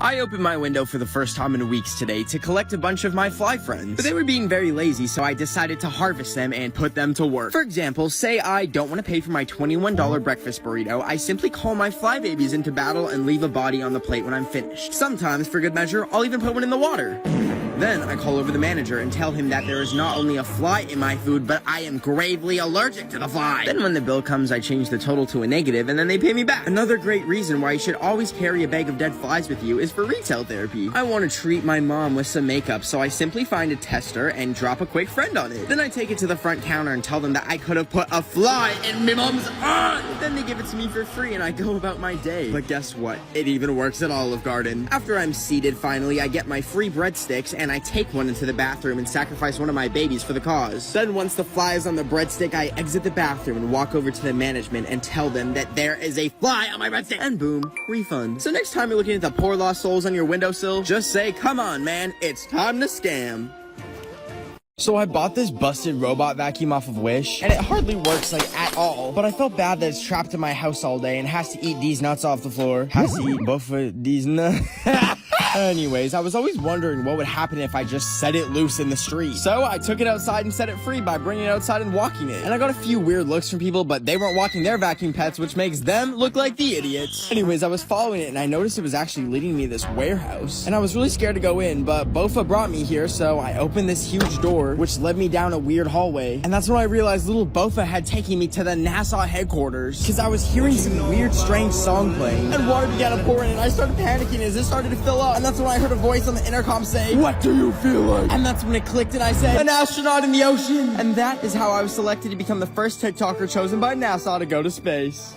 I opened my window for the first time in weeks today to collect a bunch of my fly friends. But they were being very lazy, so I decided to harvest them and put them to work. For example, say I don't want to pay for my $21 breakfast burrito, I simply call my fly babies into battle and leave a body on the plate when I'm finished. Sometimes, for good measure, I'll even put one in the water. Then I call over the manager and tell him that there is not only a fly in my food, but I am gravely allergic to the fly. Then when the bill comes, I change the total to a negative and then they pay me back. Another great reason why you should always carry a bag of dead flies with you is for retail therapy. I want to treat my mom with some makeup, so I simply find a tester and drop a quick friend on it. Then I take it to the front counter and tell them that I could have put a fly in my mom's eye. Then they give it to me for free and I go about my day. But guess what? It even works at Olive Garden. After I'm seated, finally, I get my free breadsticks and I take one into the bathroom and sacrifice one of my babies for the cause. Then once the fly is on the breadstick, I exit the bathroom and walk over to the management and tell them that there is a fly on my breadstick. And boom, refund. So next time you're looking at the poor lost souls on your windowsill, just say, come on, man, it's time to scam. So I bought this busted robot vacuum off of Wish, and it hardly works, like, at all. But I felt bad that it's trapped in my house all day and has to eat these nuts off the floor. Has to eat both of these nuts. Anyways, I was always wondering what would happen if I just set it loose in the street. So I took it outside and set it free by bringing it outside and walking it. And I got a few weird looks from people, but they weren't walking their vacuum pets, which makes them look like the idiots. Anyways, I was following it and I noticed it was actually leading me to this warehouse. And I was really scared to go in, but Bofa brought me here, so I opened this huge door, which led me down a weird hallway. And that's when I realized little Bofa had taken me to the NASA headquarters, because I was hearing some weird, strange song playing. And water began to pour in, and I started panicking as it started to fill up. And that's when I heard a voice on the intercom say, "What do you feel like?" And that's when it clicked and I said, "An astronaut in the ocean." And that is how I was selected to become the first TikToker chosen by NASA to go to space.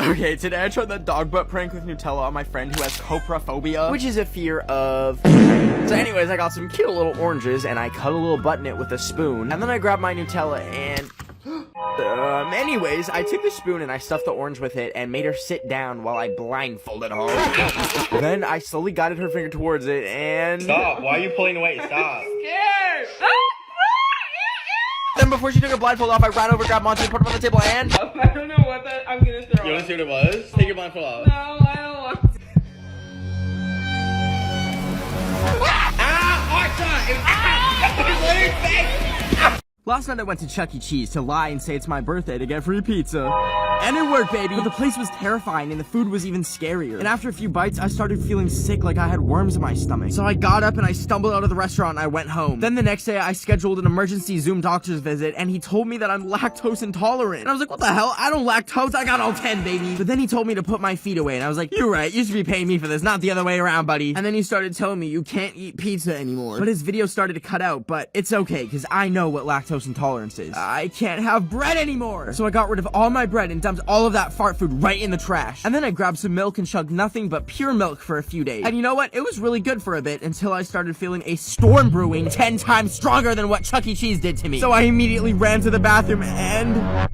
Okay, today I tried that dog butt prank with Nutella on my friend who has coprophobia, which is a fear of... So anyways, I got some cute little oranges and I cut a little butt in it with a spoon. And then I grabbed my Nutella and... anyways, I took the spoon and I stuffed the orange with it and made her sit down while I blindfolded her. Then I slowly guided her finger towards it and... Stop, why are you pulling away? Stop. Scared. Then before she took her blindfold off, I ran over, grabbed Monty, put him on the table and... I don't know what that I'm gonna throw. You wanna see what it was? Take your blindfold off. No, I don't want to. Last night I went to Chuck E. Cheese to lie and say it's my birthday to get free pizza. And it worked, baby! But the place was terrifying and the food was even scarier. And after a few bites, I started feeling sick, like I had worms in my stomach. So I got up and I stumbled out of the restaurant and I went home. Then the next day, I scheduled an emergency Zoom doctor's visit and he told me that I'm lactose intolerant. And I was like, what the hell? I don't lactose, I got all 10, baby. But then he told me to put my feet away and I was like, you're right, you should be paying me for this, not the other way around, buddy. And then he started telling me you can't eat pizza anymore. But his video started to cut out, but it's okay, because I know what lactose intolerance is. I can't have bread anymore! So I got rid of all my bread and dumped all of that fart food right in the trash. And then I grabbed some milk and chugged nothing but pure milk for a few days. And you know what? It was really good for a bit until I started feeling a storm brewing 10 times stronger than what Chuck E. Cheese did to me. So I immediately ran to the bathroom and...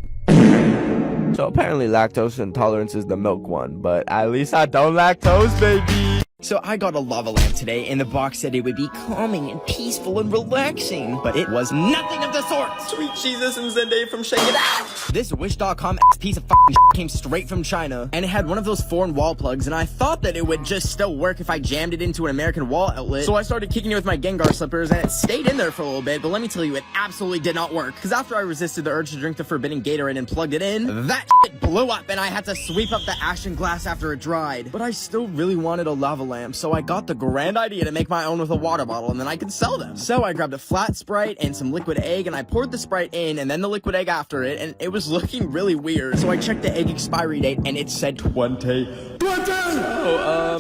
So apparently lactose intolerance is the milk one, but at least I don't lactose, baby. So I got a lava lamp today, and the box said it would be calming and peaceful and relaxing, but it was nothing of the sort. Sweet Jesus and Zendaya from Shanghai. This Wish.com piece of f***ing came straight from China, and it had one of those foreign wall plugs, and I thought that it would just still work if I jammed it into an American wall outlet. So I started kicking it with my Gengar slippers, and it stayed in there for a little bit, but let me tell you, it absolutely did not work. Because after I resisted the urge to drink the forbidden Gatorade and plugged it in, that shit blew up, and I had to sweep up the ash and glass after it dried. But I still really wanted a lava lamp, so I got the grand idea to make my own with a water bottle, and then I could sell them. So I grabbed a flat Sprite and some liquid egg, and I poured the Sprite in, and then the liquid egg after it, and it was looking really weird. So I checked the egg expiry date, and it said 20.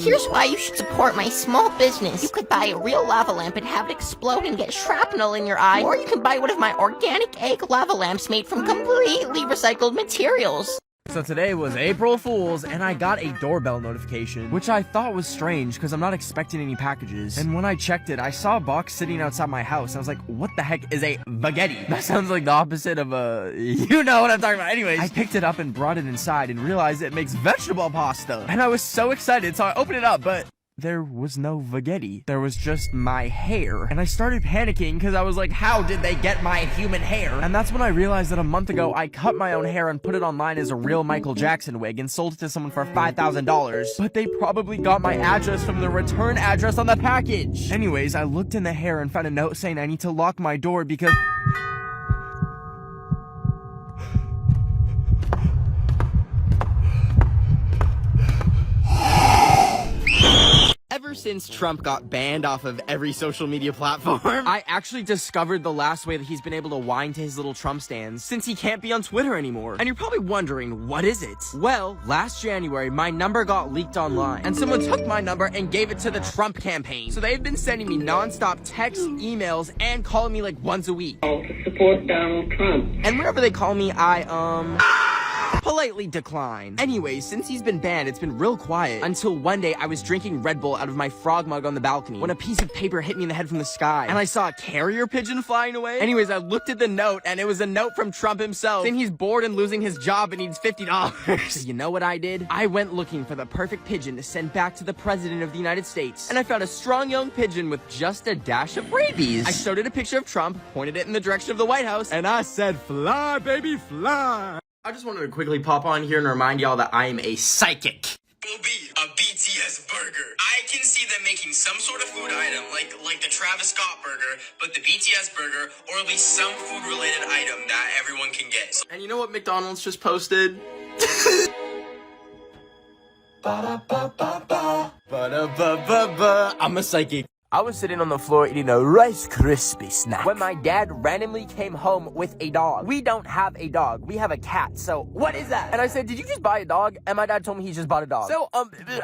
Here's why you should support my small business. You could buy a real lava lamp and have it explode and get shrapnel in your eye, or you can buy one of my organic egg lava lamps made from completely recycled materials. So today was April Fool's, and I got a doorbell notification, which I thought was strange because I'm not expecting any packages. And when I checked it, I saw a box sitting outside my house. I was like, what the heck is a baguette? That sounds like the opposite of a... You know what I'm talking about. Anyways, I picked it up and brought it inside and realized it makes vegetable pasta. And I was so excited, so I opened it up, but... there was no spaghetti. There was just my hair. And I started panicking because I was like, how did they get my human hair? And that's when I realized that a month ago, I cut my own hair and put it online as a real Michael Jackson wig and sold it to someone for $5,000. But they probably got my address from the return address on the package. Anyways, I looked in the hair and found a note saying I need to lock my door because... Ever since Trump got banned off of every social media platform, I actually discovered the last way that he's been able to whine to his little Trump stands since he can't be on Twitter anymore. And you're probably wondering, what is it? Well, last January, my number got leaked online, and someone took my number and gave it to the Trump campaign. So they've been sending me non-stop texts, emails, and calling me like once a week. To support Donald Trump. And whenever they call me, I, politely decline. Anyways, since he's been banned, it's been real quiet until one day I was drinking Red Bull out of my frog mug on the balcony when a piece of paper hit me in the head from the sky and I saw a carrier pigeon flying away. Anyways, I looked at the note and it was a note from Trump himself saying he's bored and losing his job and needs $50. So you know what I did? I went looking for the perfect pigeon to send back to the president of the United States, and I found a strong young pigeon with just a dash of rabies. I showed it a picture of Trump, pointed it in the direction of the White House, and I said, fly, baby, fly. I just wanted to quickly pop on here and remind y'all that I am a psychic. Bobby, a BTS burger. I can see them making some sort of food item, like the Travis Scott burger, but the BTS burger, or at least some food-related item that everyone can get. And you know what McDonald's just posted? I'm a psychic. I was sitting on the floor eating a Rice Krispie snack when my dad randomly came home with a dog. We don't have a dog. We have a cat. So what is that? And I said, did you just buy a dog? And my dad told me he just bought a dog. So,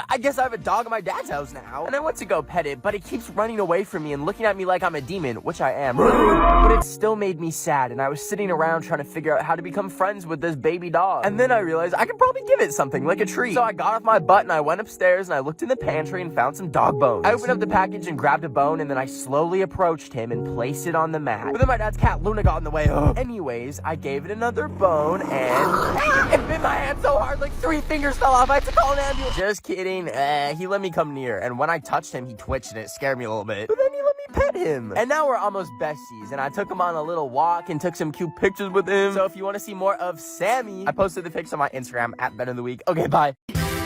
I guess I have a dog at my dad's house now. And I went to go pet it, but it keeps running away from me and looking at me like I'm a demon, which I am. But it still made me sad. And I was sitting around trying to figure out how to become friends with this baby dog. And then I realized I could probably give it something, like a treat. So I got off my butt and I went upstairs and I looked in the pantry and found some dog bones. I opened up the package and grabbed a bone, and then I slowly approached him and placed it on the mat. But then my dad's cat Luna got in the way. Anyways, I gave it another bone and it bit my hand so hard like 3 fingers fell off. I had to call an ambulance. Just kidding. He let me come near, and when I touched him, he twitched and it scared me a little bit. But then he let me pet him. And now we're almost besties, and I took him on a little walk and took some cute pictures with him. So if you want to see more of Sammy, I posted the pics on my Instagram at BenOfTheWeek. Okay, bye.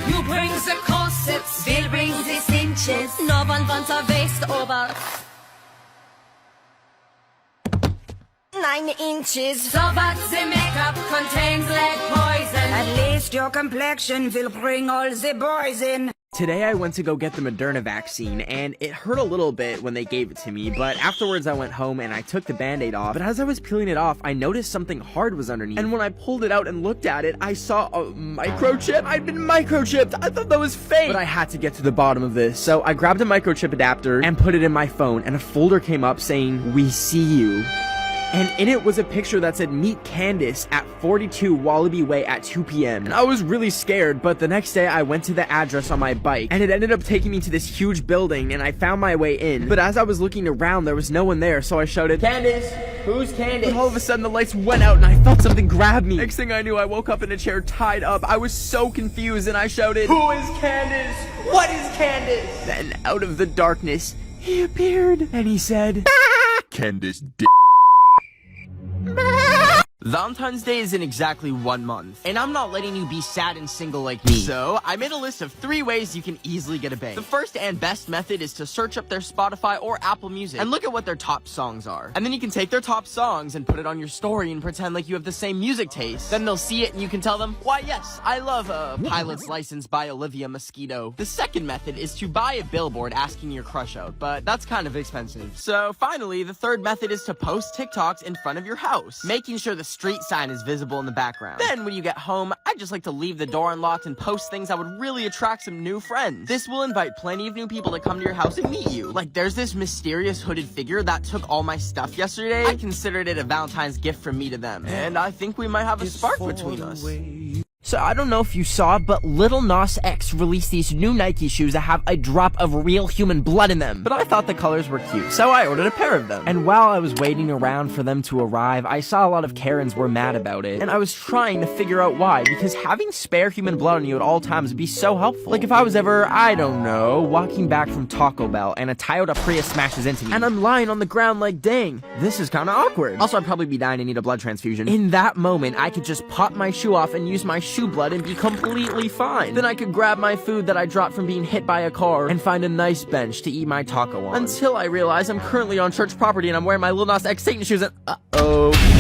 You bring the corsets, we'll bring the cinches. No one wants a waist over 9 inches. So what the makeup contains lead poison. At least your complexion will bring all the boys in. Today I went to go get the Moderna vaccine, and it hurt a little bit when they gave it to me, but afterwards I went home and I took the band-aid off. But as I was peeling it off, I noticed something hard was underneath, and when I pulled it out and looked at it, I saw a microchip. I'd been microchipped. I thought that was fake, but I had to get to the bottom of this. So I grabbed a microchip adapter and put it in my phone, and a folder came up saying, "We see you." And in it was a picture that said, "Meet Candace at 42 Wallaby Way at 2 p.m. And I was really scared, but the next day I went to the address on my bike, and it ended up taking me to this huge building, and I found my way in. But as I was looking around, there was no one there, so I shouted, "Candace, who's Candace?" But all of a sudden the lights went out, and I felt something grab me. Next thing I knew, I woke up in a chair tied up. I was so confused, and I shouted, "Who is Candace? What is Candace?" Then out of the darkness, he appeared, and he said, "Candace D." Valentine's Day is in exactly 1 month, and I'm not letting you be sad and single like me. So, I made a list of 3 ways you can easily get a bae. The first and best method is to search up their Spotify or Apple Music and look at what their top songs are. And then you can take their top songs and put it on your story and pretend like you have the same music taste. Then they'll see it and you can tell them, "Why yes, I love Pilot's License by Olivia Mosquito." The second method is to buy a billboard asking your crush out, but that's kind of expensive. So finally, the third method is to post TikToks in front of your house, making sure the street sign is visible in the background. Then when you get home, I just like to leave the door unlocked and post things that would really attract some new friends. This will invite plenty of new people to come to your house and meet you. Like there's this mysterious hooded figure that took all my stuff yesterday. I considered it a Valentine's gift from me to them, and I think we might have a spark between us. So I don't know if you saw, but Lil Nas X released these new Nike shoes that have a drop of real human blood in them. But I thought the colors were cute, so I ordered a pair of them. And while I was waiting around for them to arrive, I saw a lot of Karens were mad about it. And I was trying to figure out why, because having spare human blood on you at all times would be so helpful. Like if I was ever, I don't know, walking back from Taco Bell and a Toyota Prius smashes into me, and I'm lying on the ground like, dang, this is kind of awkward. Also, I'd probably be dying and need a blood transfusion. In that moment, I could just pop my shoe off and use my shoe blood and be completely fine. Then I could grab my food that I dropped from being hit by a car and find a nice bench to eat my taco on. Until I realize I'm currently on church property and I'm wearing my Lil Nas X Satan shoes and uh-oh.